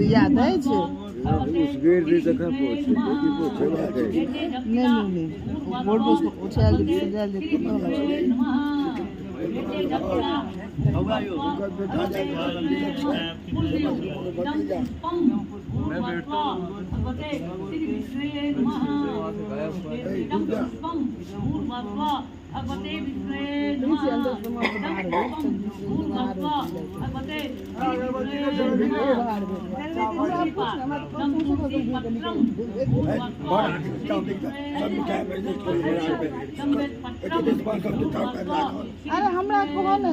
याद है अरे हमरा कहल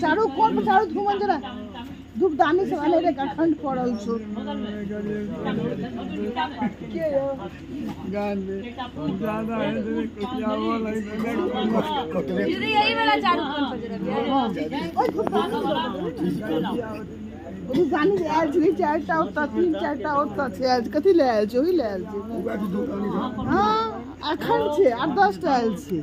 चारू कोन चारू घुमन जरा धूप दानी से वाले रे ठंड पड़ल छो के गान में ज्यादा है कुछ आवा लगे दीदी यही वाला चारू कोन पर जरा ओ गानी आयल छी चारटा ओता तीन चारटा ओता छै आज कथि ले आयल छी ओही ले आयल छी हां अखन छै 8-10 टा आयल छी